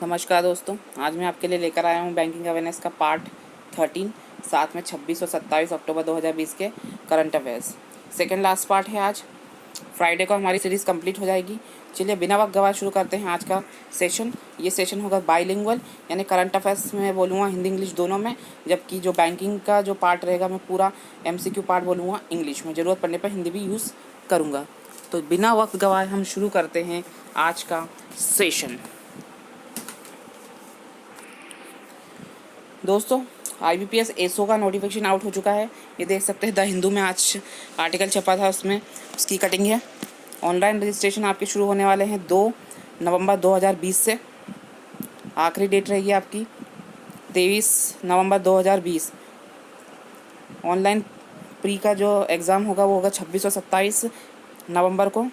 नमस्कार दोस्तों, आज मैं आपके लिए लेकर आया हूँ बैंकिंग अवेयरनेस का पार्ट 13, साथ में 26 और 27 अक्टूबर 2020 के current affairs. Second last part है आज। फ्राइडे को हमारी सीरीज़ कंप्लीट हो जाएगी। चलिए बिना वक्त गवाए शुरू करते हैं आज का सेशन। ये सेशन होगा बाईलिंगुअल, यानी करंट अफेयर्स में बोलूँगा हिंदी इंग्लिश दोनों में, जबकि जो बैंकिंग का जो पार्ट रहेगा मैं पूरा MCQ पार्ट बोलूँगा इंग्लिश में, ज़रूरत पड़ने पर हिंदी भी यूज़ करूँगा। तो बिना वक्त गवाए हम शुरू करते हैं आज का सेशन। दोस्तों, IBPS ASO का नोटिफिकेशन आउट हो चुका है। ये देख सकते हैं, द हिंदू में आज आर्टिकल छपा था, उसमें उसकी कटिंग है। ऑनलाइन रजिस्ट्रेशन आपके शुरू होने वाले हैं 2 नवंबर 2020 से। आखिरी डेट रहेगी आपकी 23 नवंबर 2020। ऑनलाइन प्री का जो एग्ज़ाम होगा वो होगा 26 और 27 नवंबर को।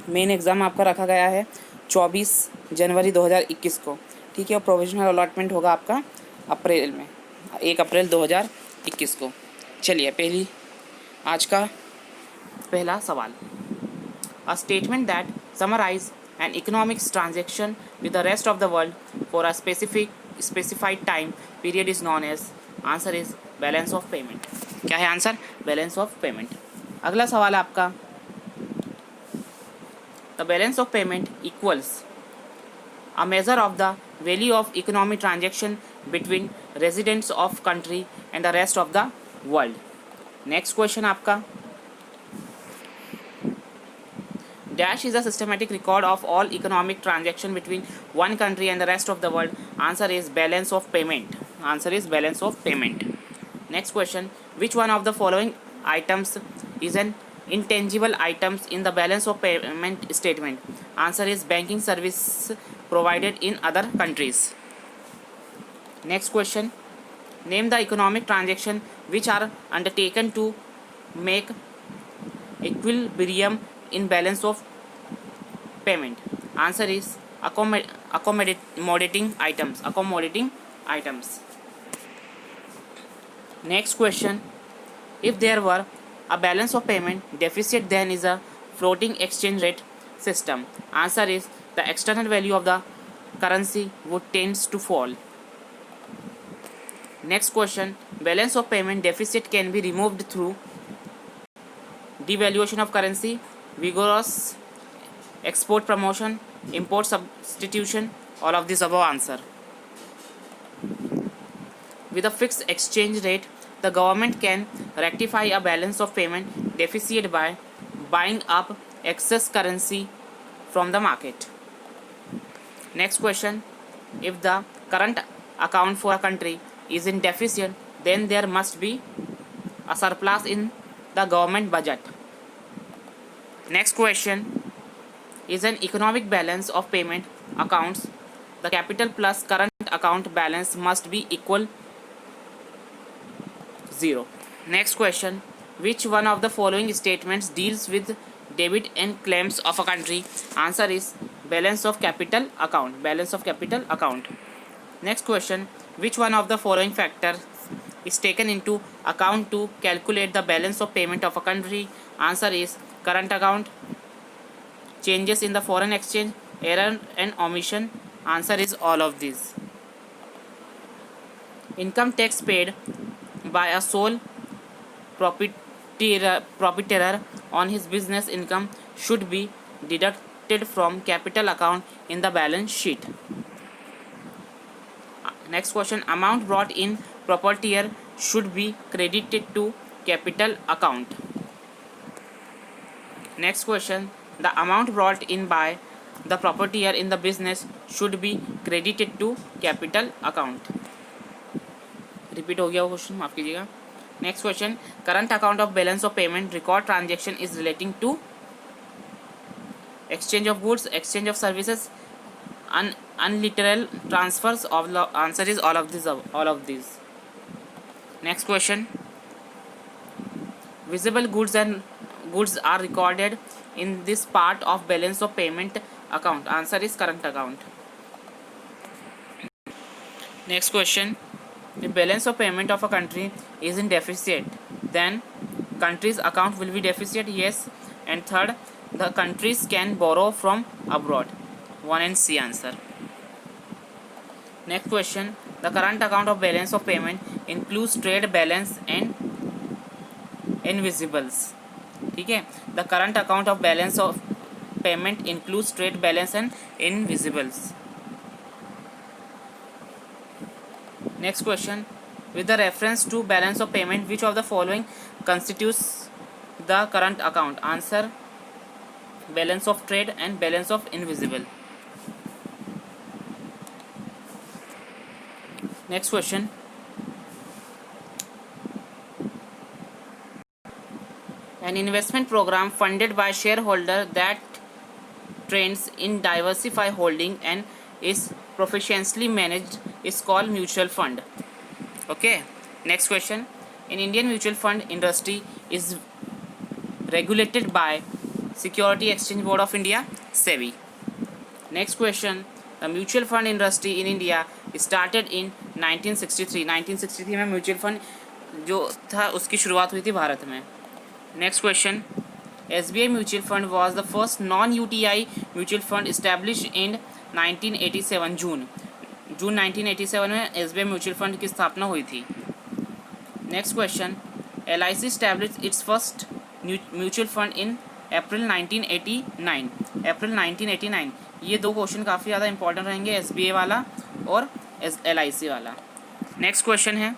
मेन एग्ज़ाम आपका रखा गया है 24 जनवरी 2021 को, ठीक है। और प्रोविजनल अलॉटमेंट होगा आपका अप्रैल में, 1 अप्रैल 2021 को। चलिए आज का पहला सवाल। A statement that summarise an economics transaction with the rest of the world for a specified time period is known as. Answer is balance of payment. क्या है आंसर? Balance of payment. अगला सवाल है आपका, the balance of payment equals a measure of the value of economic transaction between residents of country and the rest of the world. Next question आपका, dash is a systematic record of all economic transaction between one country and the rest of the world. Answer is balance of payment. Answer is balance of payment. Next question, which one of the following items is an intangible items in the balance of payment statement? Answer is banking service provided in other countries. Next question, name the economic transaction which are undertaken to make equilibrium in balance of payment. Answer is accommodating items. Next question, if there were a balance of payment deficit, then is a floating exchange rate system. Answer is the external value of the currency would tends to fall. Next question, balance of payment deficit can be removed through devaluation of currency, vigorous export promotion, import substitution, all of this above answer. With a fixed exchange rate, the government can rectify a balance of payment deficit by buying up excess currency from the market. Next question, if the current account for a country is in deficit, then there must be a surplus in the government budget. Next question, is an economic balance of payment accounts, the capital plus current account balance must be equal 0. Next question, which one of the following statements deals with debit and claims of a country? Answer is balance of capital account. Next question, which one of the following factors is taken into account to calculate the balance of payment of a country? Answer is current account, changes in the foreign exchange, error and omission. Answer is all of these. Income tax paid by a sole proprietor on his business income should be deducted from capital account in the balance sheet. Next question, amount brought in proprietor should be credited to capital account. Next question, the amount brought in by the proprietor in the business should be credited to capital account. Repeat हो गया वो question, माफ कीजिएगा. Next question, current account of balance of payment record transaction is relating to exchange of goods, exchange of services, unilateral transfers of answer is all of these. Next question, visible goods are recorded in this part of balance of payment account. Answer is current account. Next question, the balance of payment of a country is in deficit, then country's account will be deficit, yes. And third, the countries can borrow from abroad. 1 and C answer. Next question, the current account of balance of payment includes trade balance and invisibles. ठीक है, the current account of balance of payment includes trade balance and invisibles. Next question, with the reference to balance of payment, which of the following constitutes the current account? Answer, balance of trade and balance of invisible. Next question, an investment program funded by shareholder that trends in diversify holding and is proficiently managed is called mutual fund. Okay, next question, in Indian mutual fund industry is regulated by Security Exchange Board of India, SEBI. Next question, the mutual fund industry in India started in 1963. 1963 में mutual fund जो था उसकी शुरुआत हुई थी भारत में. Next question, SBI mutual fund was the first non UTI mutual fund establish in 1987. जून 1987 में SBI म्यूचुअल फंड की स्थापना हुई थी. Next question, LIC established its first mutual fund in April 1989. अप्रैल 1989. ये दो क्वेश्चन काफ़ी ज़्यादा इंपॉर्टेंट रहेंगे, SBI वाला और LIC वाला. नेक्स्ट क्वेश्चन है,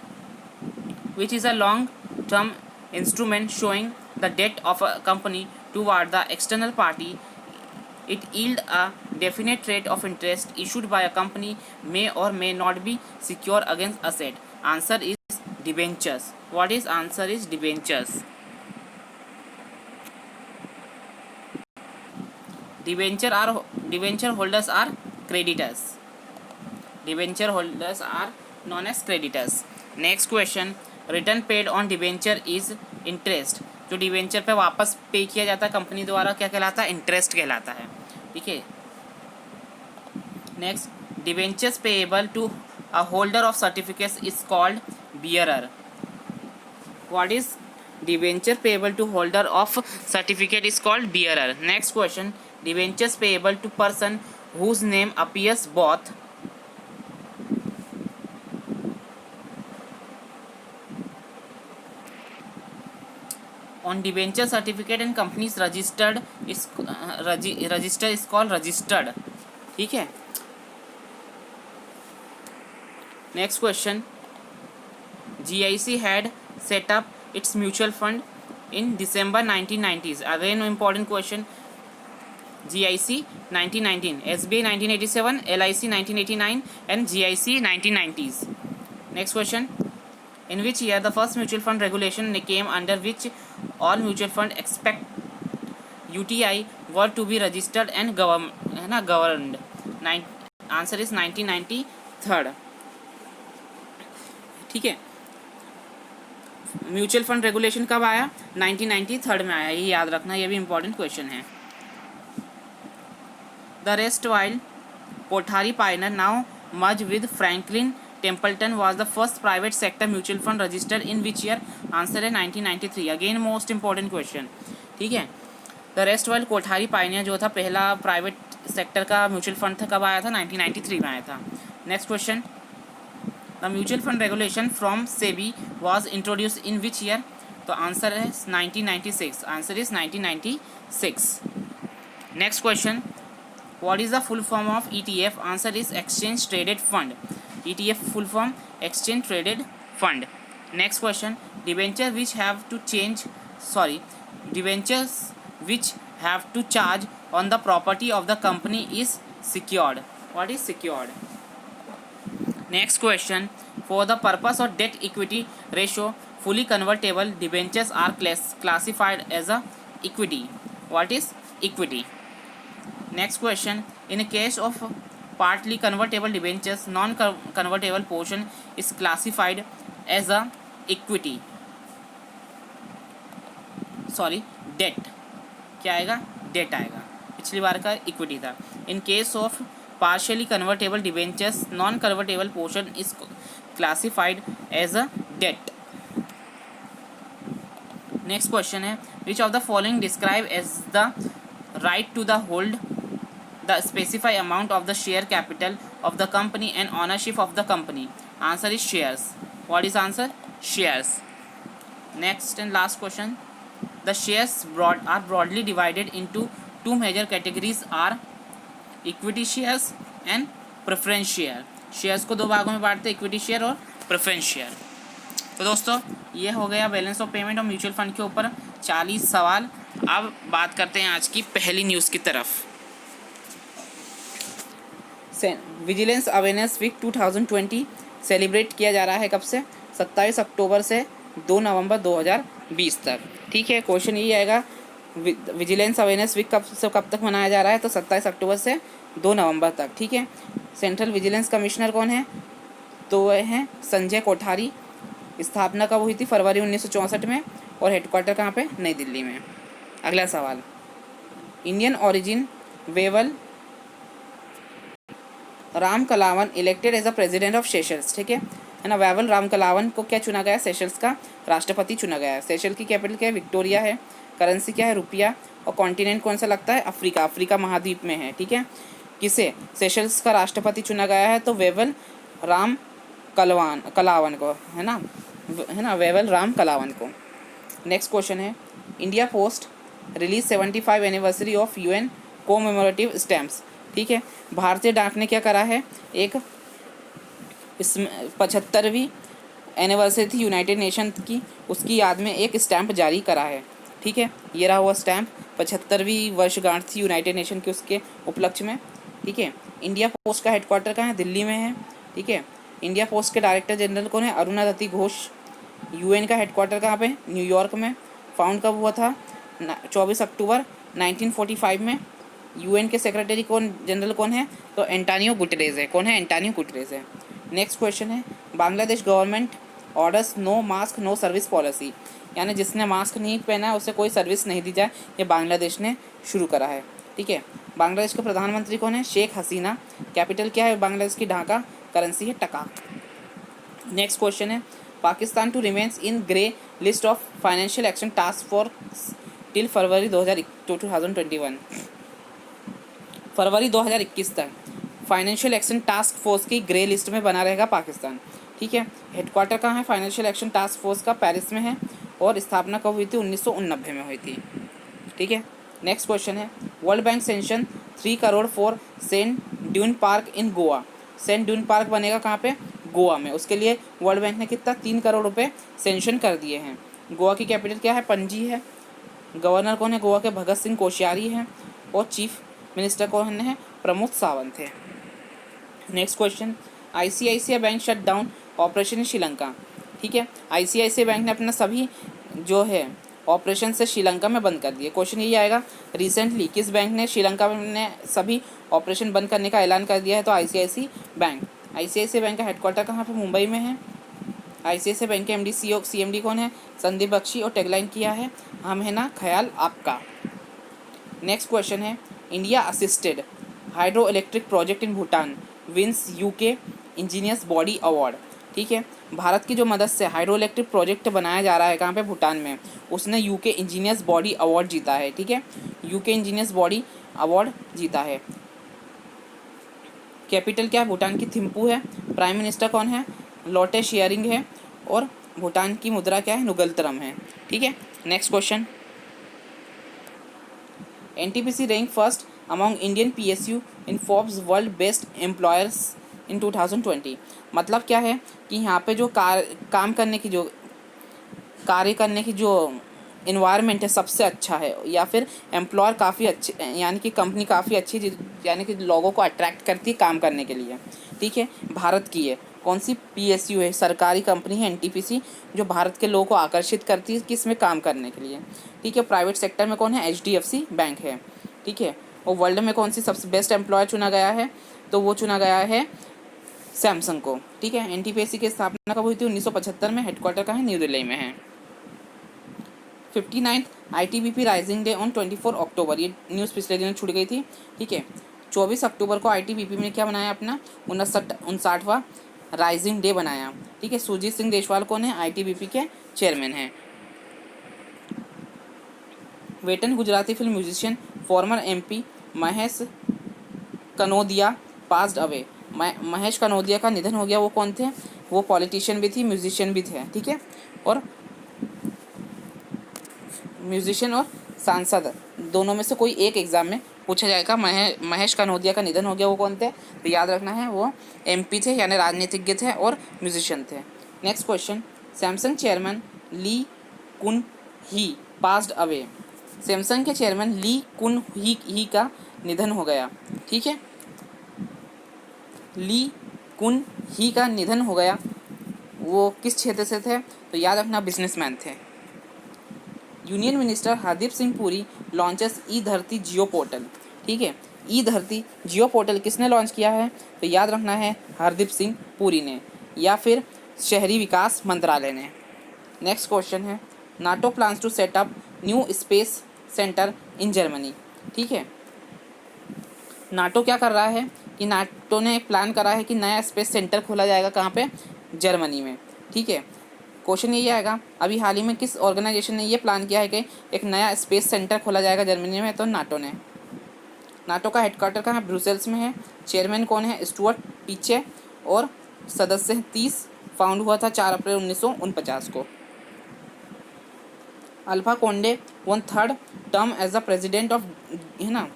which is a long term instrument showing the debt of a company toward the external party. It yield a definite rate of interest issued by a company may or may not be secure against asset. Answer is debentures. What is answer is debentures. Debenture holders are creditors. Debenture holders are known as creditors. Next question, return paid on debenture is interest. जो debenture पे वापस पे किया जाता है company द्वारा क्या कहलाता है? इंटरेस्ट कहलाता है. ठीक है. Next, debentures payable to a holder of certificates is called bearer. What is debenture payable to holder of certificate is called bearer. Next question, debentures payable to person whose name appears both on debenture certificate and companies registered is register is called registered. ठीक है. Next question, GIC had set up its mutual fund in December 1990s. Again important question. GIC 1919, SBI 1987, LIC 1989 and GIC 1990s. Next question, in which year the first mutual fund regulation came under which all mutual fund expect UTI were to be registered and governed. Answer is 1993. ठीक है. Mutual fund regulation कब आया? 1993 में आया. ये याद रखना, ये भी इंपॉर्टेंट क्वेश्चन है. The rest while Kothari Pioneer now merge with Franklin Templeton was the first private sector mutual fund registered in which year? Answer है 1993. Again most important question. ठीक है. The rest while Kothari Pioneer जो था पहला private sector का mutual fund था, कब आया था? 1993 में आया था. Next question, the mutual fund regulation from SEBI was introduce in which year? तो आंसर है 1996. Answer is 1996. Next question, what is the full form of ETF? Answer is exchange traded fund. ETF full form exchange traded fund. Next question, debentures which have to charge on the property of the company is secured. What is secured? Next question, for the purpose of debt equity ratio, fully convertible debentures are classified as a equity. What is equity? Next question, in a case of partly convertible debentures, non-convertible portion is classified as a equity. Debt. क्या आएगा? Debt आएगा. पिछली बार का equity था. In case of partially convertible debentures, non-convertible portion is classified as a debt. Next question है, which of the following describe as the right to the hold the specify amount of the share capital of the company and ownership of the company. Answer is shares. What is answer? Shares. Next and last question. The shares are broadly divided into two major categories are equity shares and preference share. Shares को दो भागों में बांटते हैं, equity share और preference share. तो दोस्तों ये हो गया बैलेंस ऑफ पेमेंट और म्यूचुअल फंड के ऊपर 40 सवाल. अब बात करते हैं आज की पहली न्यूज़ की तरफ. विजिलेंस अवेयरनेस वीक 2020 सेलिब्रेट किया जा रहा है कब से? 27 अक्टूबर से 2 नवंबर 2020 तक. ठीक है, क्वेश्चन यही आएगा विजिलेंस अवेयरनेस वीक कब तक मनाया जा रहा है? तो 27 अक्टूबर से 2 नवंबर तक. ठीक है. सेंट्रल विजिलेंस कमिश्नर कौन है? तो वह हैं संजय कोठारी. स्थापना कब हुई थी? फरवरी 1964 में. और हेडक्वार्टर कहाँ पे? नई दिल्ली में. अगला सवाल. Indian origin Wavel Ramkalawan elected as a president of Seychelles. ठीक है ना. वेवल राम कलावन को क्या चुना गया? सेशल्स का राष्ट्रपति चुना गया है. सेशल की कैपिटल क्या है? विक्टोरिया है. करेंसी क्या है? रुपया. और कॉन्टिनेंट कौन सा लगता है? अफ्रीका. अफ्रीका महाद्वीप में है. ठीक है. किसे सेशल्स का राष्ट्रपति चुना गया है? तो वेवल राम कलावन को, है ना, वेवल राम कलावन को. नेक्स्ट क्वेश्चन है. India post release 75 anniversary of UN commemorative stamps. ठीक है. भारतीय डाक ने क्या करा है? एक इसमें 75वीं एनिवर्सरी थी यूनाइटेड नेशन की, उसकी याद में एक स्टैम्प जारी करा है. ठीक है. ये रहा हुआ स्टैम्प. 75वीं वर्षगांठ थी यूनाइटेड नेशन की, उसके उपलक्ष्य में. ठीक है. इंडिया पोस्ट का हेडक्वार्टर कहाँ है? दिल्ली में है. ठीक है. इंडिया पोस्ट के डायरेक्टर जनरल कौन है? अरुणादति घोष. यूएन का हेडक्वार्टर कहाँ पे? न्यूयॉर्क में. फाउंड कब हुआ था? 24 अक्टूबर 1945 में. यूएन के सेक्रेटरी जनरल कौन है? तो एंटोनियो गुटेरेस है. कौन है? एंटोनियो गुटेरेस है. नेक्स्ट क्वेश्चन है. Bangladesh government orders no mask no service policy. यानी जिसने मास्क नहीं पहना है उसे कोई सर्विस नहीं दी जाए, ये बांग्लादेश ने शुरू करा है. ठीक है. बांग्लादेश के प्रधानमंत्री कौन है? शेख हसीना. कैपिटल क्या है बांग्लादेश की? ढाका. करेंसी है टका. नेक्स्ट क्वेश्चन है. Pakistan to remains in grey list of financial action task force till February 2021. फरवरी 2021 तक फाइनेंशियल एक्शन टास्क फोर्स की ग्रे लिस्ट में बना रहेगा पाकिस्तान. ठीक है. हेडक्वार्टर कहाँ है फाइनेंशियल एक्शन टास्क फोर्स का? पेरिस में है. और स्थापना कब हुई थी? 1989 में हुई थी. ठीक है. नेक्स्ट क्वेश्चन है. World Bank sanction 3 crore for Saint Dune Park in Goa. Saint Dune Park बनेगा कहाँ पे? गोवा में. उसके लिए वर्ल्ड बैंक ने कितना? 3 करोड़ रुपए सेंशन कर दिए हैं. गोवा की कैपिटल क्या है? पणजी है. गवर्नर कौन है गोवा के? भगत सिंह कोश्यारी हैं. और चीफ मिनिस्टर कौन है? प्रमोद सावंत है. Next question. ICICI bank shut down operation in Sri Lanka. ठीक है. आईसीआईसीआई बैंक ने अपना सभी जो है ऑपरेशन से श्रीलंका में बंद कर दिए. क्वेश्चन यही आएगा रिसेंटली किस बैंक ने श्रीलंका में सभी ऑपरेशन बंद करने का ऐलान कर दिया है? तो आईसीआईसीआई बैंक. आईसीआईसीआई बैंक का हेडक्वार्टर कहाँ पे? मुंबई में है. आईसीआईसीआई बैंक के एमडी सीएमडी कौन है? संदीप बख्शी. और टैगलाइन किया है हम है ना ख्याल आपका. नेक्स्ट क्वेश्चन है. India assisted hydro electric project in Bhutan wins UK engineers body award. ठीक है. भारत की जो मदद से हाइड्रो इलेक्ट्रिक प्रोजेक्ट बनाया जा रहा है कहाँ पे? भूटान में. उसने यूके इंजीनियर्स बॉडी अवार्ड जीता है. ठीक है. यूके इंजीनियर्स बॉडी अवार्ड जीता है. कैपिटल क्या है? भूटान की थिम्पू है. प्राइम मिनिस्टर कौन है? लोटे शेयरिंग है. और भूटान की मुद्रा क्या है? नुगलतरम है. ठीक है. Next question. NTPC rank first among Indian PSU in Forbes world best employers in 2020. मतलब क्या है कि यहाँ पे जो काम करने की जो कार्य करने की जो इन्वायरमेंट है सबसे अच्छा है, या फिर एम्प्लॉयर काफ़ी अच्छे, यानी कि कंपनी काफ़ी अच्छी, यानी कि लोगों को अट्रैक्ट करती है काम करने के लिए. ठीक है. भारत की है. कौन सी? पीएसयू है. सरकारी कंपनी है एनटीपीसी, जो भारत के लोगों को आकर्षित करती है किस में काम करने के लिए. ठीक है. प्राइवेट सेक्टर में कौन है? एचडीएफसी बैंक है. ठीक है. और वर्ल्ड में कौन सी सबसे बेस्ट एम्प्लॉयर चुना गया है? तो वो चुना गया है सैमसंग को. ठीक है. एनटीपीसी की स्थापना कब हुई थी? 1975 में. हेडक्वार्टर का है? न्यू दिल्ली में है. 59th ITBP rising day on 24 अक्टूबर. ये न्यूज़ पिछले दिनों छूट गई थी. ठीक है. 24 अक्टूबर को आईटीबीपी में क्या बनाया? अपना 59वां राइजिंग डे बनाया. ठीक है. सुजीत सिंह देशवाल कौन है? आईटीबीपी के चेयरमैन हैं. Veteran Gujarati film musician former MP Mahesh Kanodia passed away. Mahesh Kanodia का निधन हो गया। वो कौन थे? वो पॉलिटिशियन भी थी, म्यूजिशियन भी थे, ठीक है, और म्यूजिशियन और सांसद दोनों में से कोई एक एग्जाम में पूछा जाएगा। महेश कनोदिया का निधन हो गया। वो कौन थे? तो याद रखना है, वो एमपी थे, यानी राजनीतिज्ञ थे और म्यूजिशियन थे। नेक्स्ट क्वेश्चन, सैमसंग चेयरमैन ली कुन ही पास्ड अवे। सैमसंग के चेयरमैन ली कुन ही का निधन हो गया, ठीक है, ली कुन ही का निधन हो गया। वो किस क्षेत्र से थे? तो याद रखना, बिजनेसमैन थे। Union minister Hardeep Singh Puri launches E Dharti geo portal, ठीक है, ई धरती जियो पोर्टल किसने लॉन्च किया है? तो याद रखना है, हरदीप सिंह पुरी ने, या फिर शहरी विकास मंत्रालय ने। नेक्स्ट क्वेश्चन है, NATO plans to set up new space centre in Germany, ठीक है। नाटो क्या कर रहा है कि नाटो ने एक प्लान करा है कि नया स्पेस सेंटर खोला जाएगा, कहाँ पे? जर्मनी में, ठीक है। क्वेश्चन यही आएगा, अभी हाल ही में किस ऑर्गेनाइजेशन ने ये प्लान किया है कि एक नया स्पेस सेंटर खोला जाएगा जर्मनी में? तो नाटो ने। नाटो का हेडक्वार्टर कहाँ है? ब्रुसेल्स में है। चेयरमैन कौन है? स्टुअर्ट पीचे, और सदस्य 30, फाउंड हुआ था 4 अप्रैल 1949 को। Alpha Conde won third term as the president of, है ना,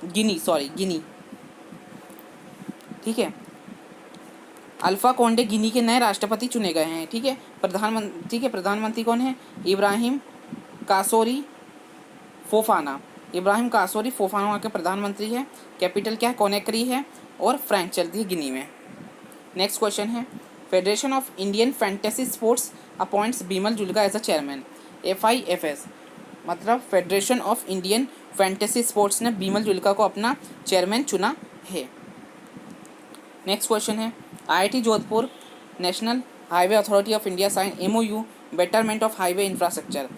गिनी, ठीक है। अल्फा कोंडे गिनी के नए राष्ट्रपति चुने गए हैं, ठीक है। प्रधानमंत्री कौन है? Ibrahim Kassory Fofana. Ibrahim Kassory Fofana के प्रधानमंत्री है। कैपिटल क्या है? कोनेक्री है, और फ्रेंच चलती है गिनी में। नेक्स्ट क्वेश्चन है, Federation of Indian Fantasy Sports appoints Bimal Julka as a chairman. FIFS मतलब Federation of Indian Fantasy Sports ने बीमल जुल्का को अपना चेयरमैन चुना है। नेक्स्ट क्वेश्चन है, IIT Jodhpur National Highway Authority of India sign MOU betterment of highway infrastructure.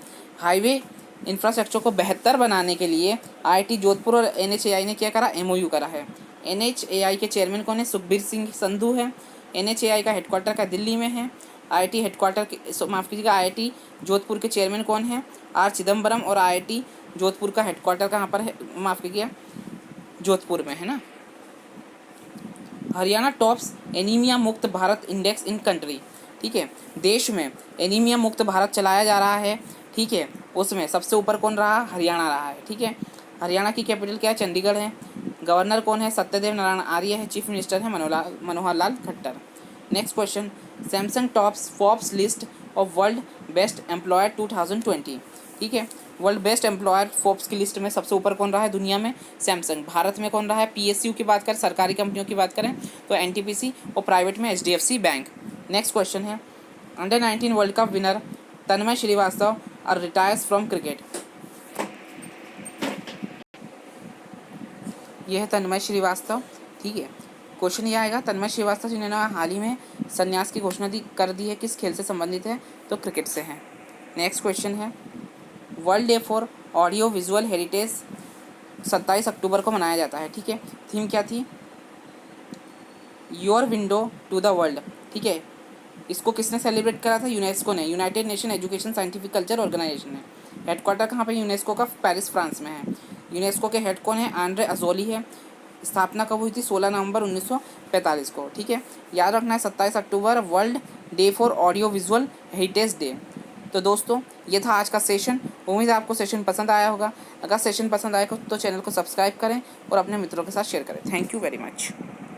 Highway infrastructure को बेहतर बनाने के लिए IIT जोधपुर और NHAI ने क्या करा? MOU करा है। NHAI के चेयरमैन कौन है? सुखबीर सिंह संधू है। NHAI का हेडक्वार्टर का दिल्ली में है। IIT हेडक्वार्टर के, माफ़ कीजिएगा, IIT जोधपुर के चेयरमैन कौन है? R चिदम्बरम, और IIT जोधपुर का हेडक्वार्टर कहाँ पर है? माफ़ कीजिए, जोधपुर में है ना। हरियाणा टॉप्स एनीमिया मुक्त भारत इंडेक्स इन कंट्री, ठीक है। देश में एनीमिया मुक्त भारत चलाया जा रहा है, ठीक है, उसमें सबसे ऊपर कौन रहा? हरियाणा रहा है, ठीक है। हरियाणा की कैपिटल क्या है? चंडीगढ़ है। गवर्नर कौन है? सत्यदेव नारायण आर्य है। चीफ मिनिस्टर है Manohar Lal Khattar. Next question, Samsung tops Forbes list of world best employer 2020, ठीक है। वर्ल्ड बेस्ट एम्प्लॉयर फोर्ब्स की लिस्ट में सबसे ऊपर कौन रहा है दुनिया में? सैमसंग। भारत में कौन रहा है? PSU की बात करें, सरकारी कंपनियों की बात करें तो NTPC, और प्राइवेट में HDFC बैंक। नेक्स्ट क्वेश्चन है, अंडर-19 वर्ल्ड कप विनर तन्मय श्रीवास्तव और रिटायर्स फ्रॉम क्रिकेट। यह है तन्मय श्रीवास्तव, ठीक है। क्वेश्चन ये आएगा, तन्मय श्रीवास्तव जिन्होंने हाल ही में संन्यास की घोषणा कर दी है, किस खेल से संबंधित है? तो क्रिकेट से है। नेक्स्ट क्वेश्चन है, World day for audio visual Heritage 27 अक्टूबर को मनाया जाता है, ठीक है। थीम क्या थी? Your window to the world, ठीक है। इसको किसने सेलिब्रेट करा था? यूनेस्को ने, United Nation Education Scientific Culture Organisation ने। हेडक्वार्टर कहाँ पे यूनेस्को का? पेरिस, फ्रांस में है। यूनेस्को के हेड कौन है? आंड्रे अजोली है। स्थापना कब हुई थी? 16 नवंबर 1945 को, ठीक है। याद रखना है 27 October world day for audio visual heritage day. तो दोस्तों, ये था आज का सेशन। उम्मीद है आपको सेशन पसंद आया होगा। अगर सेशन पसंद आया तो चैनल को सब्सक्राइब करें और अपने मित्रों के साथ शेयर करें। Thank you very much.